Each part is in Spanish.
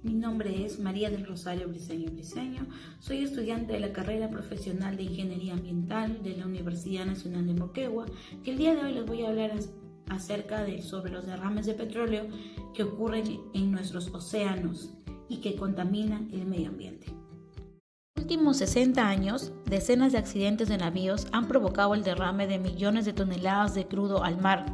Mi nombre es María del Rosario Briceño. Soy estudiante de la carrera profesional de Ingeniería Ambiental de la Universidad Nacional de Moquegua, que el día de hoy les voy a hablar sobre los derrames de petróleo que ocurren en nuestros océanos y que contaminan el medio ambiente. En los últimos 60 años, decenas de accidentes de navíos han provocado el derrame de millones de toneladas de crudo al mar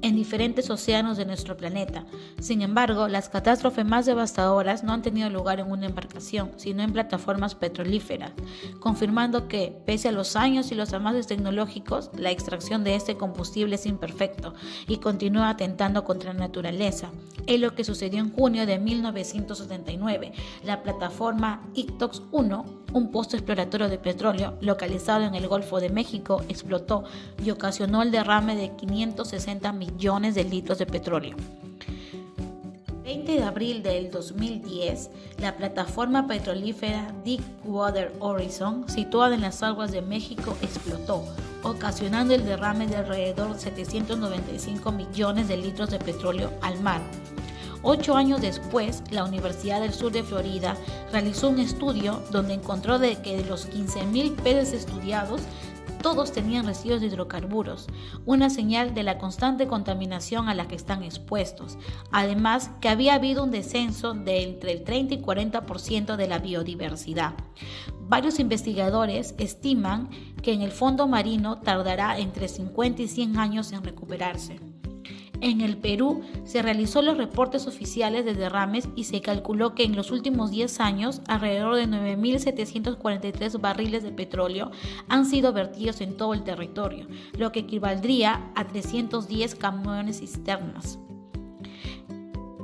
en diferentes océanos de nuestro planeta. Sin embargo, las catástrofes más devastadoras no han tenido lugar en una embarcación, sino en plataformas petrolíferas, confirmando que, pese a los años y los avances tecnológicos, la extracción de este combustible es imperfecto y continúa atentando contra la naturaleza. Es lo que sucedió en junio de 1979. La plataforma Ictox 1, un pozo exploratorio de petróleo localizado en el Golfo de México, explotó y ocasionó el derrame de 560 millones de litros de petróleo. El 20 de abril del 2010, la plataforma petrolífera Deepwater Horizon, situada en las aguas de México, explotó, ocasionando el derrame de alrededor de 795 millones de litros de petróleo al mar. 8 años después, la Universidad del Sur de Florida realizó un estudio donde encontró que de los 15.000 peces estudiados, todos tenían residuos de hidrocarburos, una señal de la constante contaminación a la que están expuestos. Además, que había habido un descenso de entre el 30 y 40% de la biodiversidad. Varios investigadores estiman que en el fondo marino tardará entre 50 y 100 años en recuperarse. En el Perú se realizó los reportes oficiales de derrames y se calculó que en los últimos 10 años alrededor de 9.743 barriles de petróleo han sido vertidos en todo el territorio, lo que equivaldría a 310 camiones cisternas.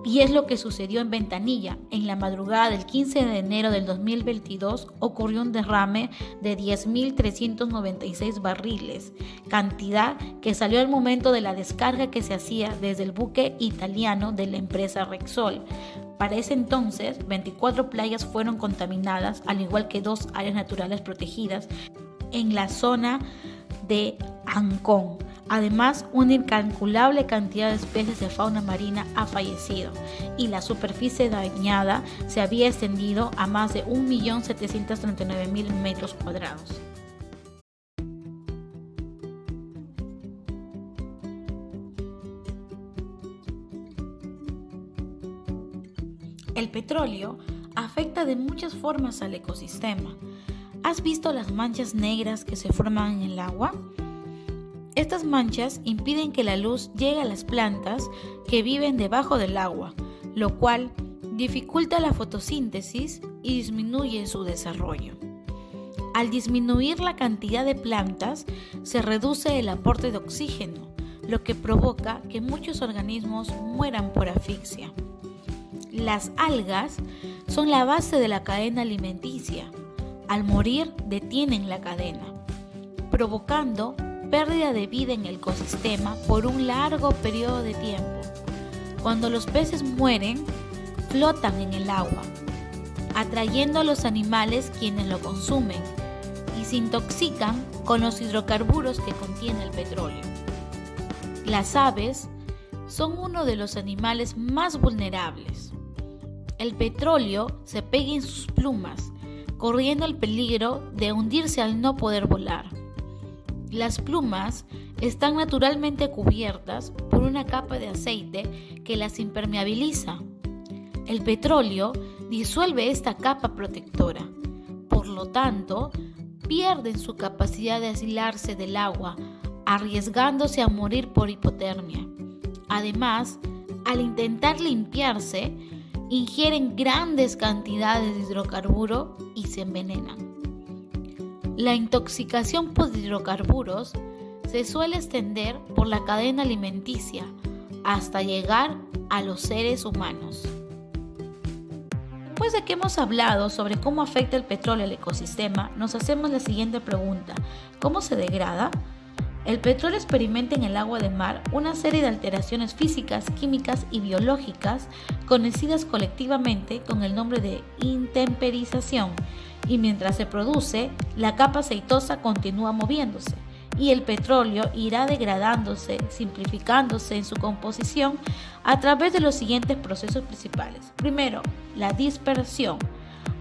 Y es lo que sucedió en Ventanilla. En la madrugada del 15 de enero del 2022 ocurrió un derrame de 10.396 barriles, cantidad que salió al momento de la descarga que se hacía desde el buque italiano de la empresa Repsol. Para ese entonces, 24 playas fueron contaminadas, al igual que 2 áreas naturales protegidas en la zona de Ancón. Además, una incalculable cantidad de especies de fauna marina ha fallecido y la superficie dañada se había extendido a más de 1.739.000 metros cuadrados. El petróleo afecta de muchas formas al ecosistema. ¿Has visto las manchas negras que se forman en el agua? Estas manchas impiden que la luz llegue a las plantas que viven debajo del agua, lo cual dificulta la fotosíntesis y disminuye su desarrollo. Al disminuir la cantidad de plantas, se reduce el aporte de oxígeno, lo que provoca que muchos organismos mueran por asfixia. Las algas son la base de la cadena alimenticia. Al morir, detienen la cadena, provocando pérdida de vida en el ecosistema por un largo periodo de tiempo. Cuando los peces mueren, flotan en el agua, atrayendo a los animales quienes lo consumen y se intoxican con los hidrocarburos que contiene el petróleo. Las aves son uno de los animales más vulnerables. El petróleo se pega en sus plumas, corriendo el peligro de hundirse al no poder volar. Las plumas están naturalmente cubiertas por una capa de aceite que las impermeabiliza. El petróleo disuelve esta capa protectora, por lo tanto, pierden su capacidad de aislarse del agua, arriesgándose a morir por hipotermia. Además, al intentar limpiarse, ingieren grandes cantidades de hidrocarburo y se envenenan. La intoxicación por hidrocarburos se suele extender por la cadena alimenticia hasta llegar a los seres humanos. Después de que hemos hablado sobre cómo afecta el petróleo al ecosistema, nos hacemos la siguiente pregunta: ¿cómo se degrada? El petróleo experimenta en el agua de mar una serie de alteraciones físicas, químicas y biológicas conocidas colectivamente con el nombre de intemperización, y mientras se produce, la capa aceitosa continúa moviéndose y el petróleo irá degradándose, simplificándose en su composición a través de los siguientes procesos principales. Primero, la dispersión.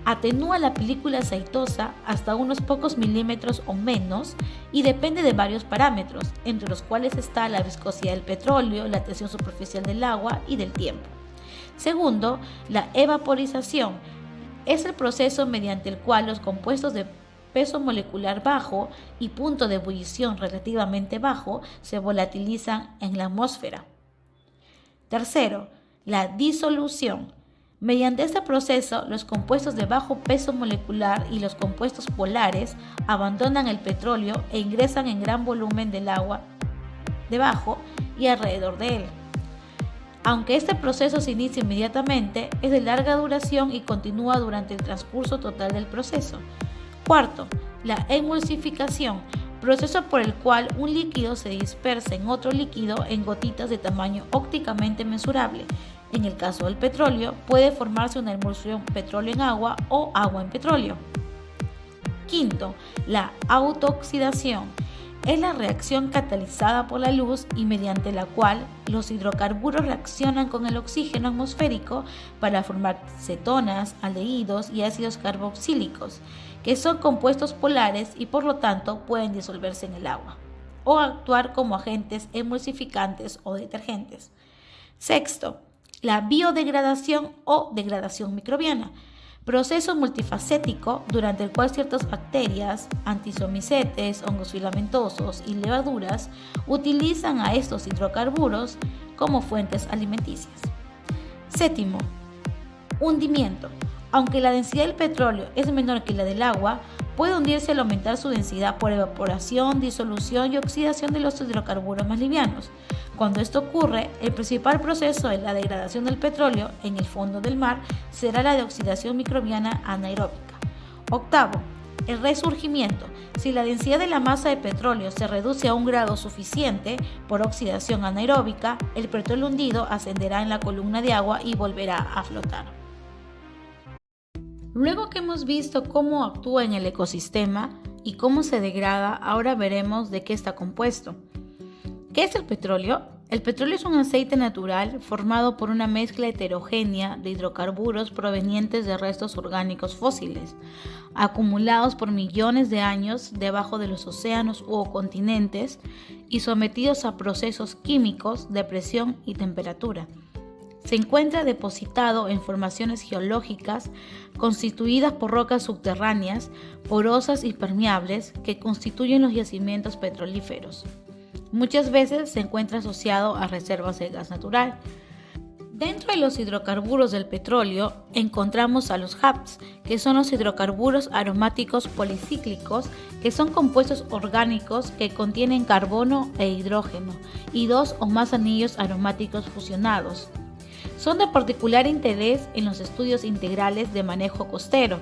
Atenúa la película aceitosa hasta unos pocos milímetros o menos y depende de varios parámetros, entre los cuales está la viscosidad del petróleo, la tensión superficial del agua y del tiempo. Segundo, la evaporización. Es el proceso mediante el cual los compuestos de peso molecular bajo y punto de ebullición relativamente bajo se volatilizan en la atmósfera. Tercero, la disolución. Mediante este proceso, los compuestos de bajo peso molecular y los compuestos polares abandonan el petróleo e ingresan en gran volumen del agua debajo y alrededor de él. Aunque este proceso se inicia inmediatamente, es de larga duración y continúa durante el transcurso total del proceso. Cuarto, la emulsificación, proceso por el cual un líquido se dispersa en otro líquido en gotitas de tamaño ópticamente mensurable. En el caso del petróleo, puede formarse una emulsión petróleo en agua o agua en petróleo. Quinto, la autooxidación. Es la reacción catalizada por la luz y mediante la cual los hidrocarburos reaccionan con el oxígeno atmosférico para formar cetonas, aldehídos y ácidos carboxílicos, que son compuestos polares y por lo tanto pueden disolverse en el agua o actuar como agentes emulsificantes o detergentes. Sexto, la biodegradación o degradación microbiana. Proceso multifacético durante el cual ciertas bacterias, antisomicetes, hongos filamentosos y levaduras utilizan a estos hidrocarburos como fuentes alimenticias. Séptimo, hundimiento. Aunque la densidad del petróleo es menor que la del agua, puede hundirse al aumentar su densidad por evaporación, disolución y oxidación de los hidrocarburos más livianos. Cuando esto ocurre, el principal proceso de la degradación del petróleo en el fondo del mar será la de oxidación microbiana anaeróbica. Octavo, el resurgimiento. Si la densidad de la masa de petróleo se reduce a un grado suficiente por oxidación anaeróbica, el petróleo hundido ascenderá en la columna de agua y volverá a flotar. Luego que hemos visto cómo actúa en el ecosistema y cómo se degrada, ahora veremos de qué está compuesto. ¿Qué es el petróleo? El petróleo es un aceite natural formado por una mezcla heterogénea de hidrocarburos provenientes de restos orgánicos fósiles, acumulados por millones de años debajo de los océanos o continentes y sometidos a procesos químicos de presión y temperatura. Se encuentra depositado en formaciones geológicas constituidas por rocas subterráneas, porosas y permeables que constituyen los yacimientos petrolíferos. Muchas veces se encuentra asociado a reservas de gas natural. Dentro de los hidrocarburos del petróleo encontramos a los HAPS, que son los hidrocarburos aromáticos policíclicos, que son compuestos orgánicos que contienen carbono e hidrógeno y dos o más anillos aromáticos fusionados. Son de particular interés en los estudios integrales de manejo costero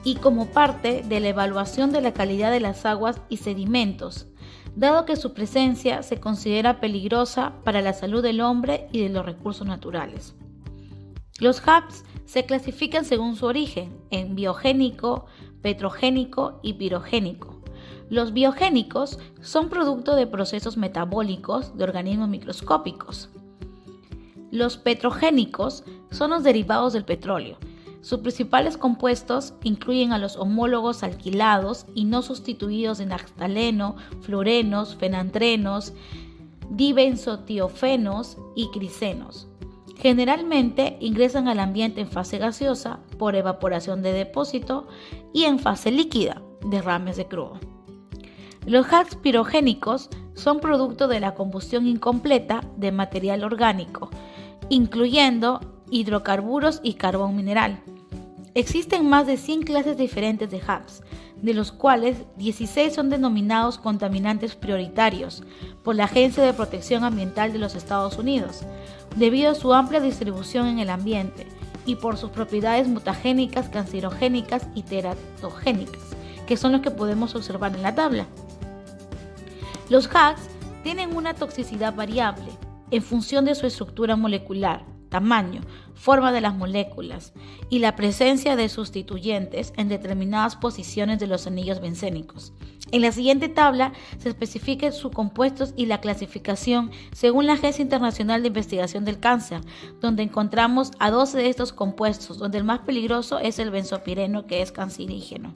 y como parte de la evaluación de la calidad de las aguas y sedimentos, dado que su presencia se considera peligrosa para la salud del hombre y de los recursos naturales. Los HAPS se clasifican según su origen, en biogénico, petrogénico y pirogénico. Los biogénicos son producto de procesos metabólicos de organismos microscópicos. Los petrogénicos son los derivados del petróleo. Sus principales compuestos incluyen a los homólogos alquilados y no sustituidos de naftaleno, fluorenos, fenantrenos, dibenzotiofenos y crisenos. Generalmente ingresan al ambiente en fase gaseosa por evaporación de depósito y en fase líquida, derrames de crudo. Los HAPS pirogénicos son producto de la combustión incompleta de material orgánico, incluyendo hidrocarburos y carbón mineral. Existen más de 100 clases diferentes de HAPS, de los cuales 16 son denominados contaminantes prioritarios por la Agencia de Protección Ambiental de los Estados Unidos, debido a su amplia distribución en el ambiente y por sus propiedades mutagénicas, cancerogénicas y teratogénicas, que son los que podemos observar en la tabla. Los HAPS tienen una toxicidad variable en función de su estructura molecular, tamaño, forma de las moléculas y la presencia de sustituyentes en determinadas posiciones de los anillos bencénicos. En la siguiente tabla se especifican sus compuestos y la clasificación según la Agencia Internacional de Investigación del Cáncer, donde encontramos a 12 de estos compuestos, donde el más peligroso es el benzopireno, que es cancerígeno.